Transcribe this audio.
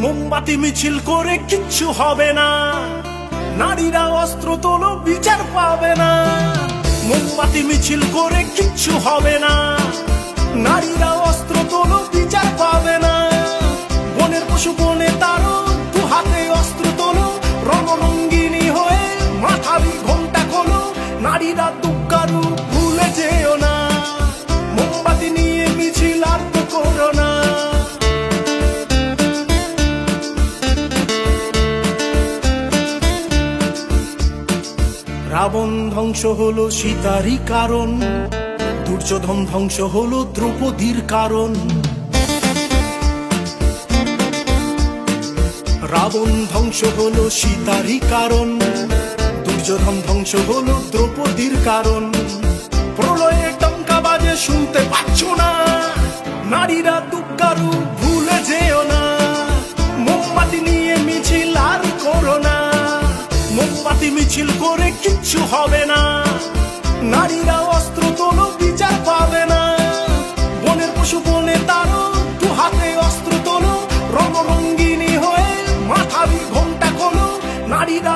মোমবাতি মিছিল করে কিচ্ছু হবে না, নারীরা অস্ত্র তোলো বিচার পাবে না। মোমবাতি মিছিল করে কিচ্ছু হবে না, নারীরা অস্ত্র তোলো বিচার পাবে না। বনের পশু বনে তারো, দু হাতে অস্ত্র তোলো, রণরঙ্গিনী হয়ে মাথারি ঘোমটা খোলো। নারীরা দুঃখারু ভুলে যেও না, মোমবাতি নিয়ে মিছিল আর তো করো না। রাবণ ধ্বংস হলো সীতারই কারণ, দুর্যোধন ধ্বংস হলো দ্রৌপদীর কারণ। রাবণ ধ্বংস হলো সীতারই কারণ, দুর্যোধন ধ্বংস হলো দ্রৌপদীর কারণ। প্রলয়ে টঙ্কা বাজে শুনতে পাচ্ছ না, নারীরা দুঃখারু ভুলে যেও না। মোমবাতি নিয়ে মিছিল আর করো না, মোমবাতি মিছিল করে কিচ্ছু হবে না, নারীরা অস্ত্র তোলো বিচার পাবে না। বনের পশু বনে তারো, দু হাতে অস্ত্র তোলো, রণরঙ্গিনী হয়ে মাথারি ঘোমটা খোলো। নারীরা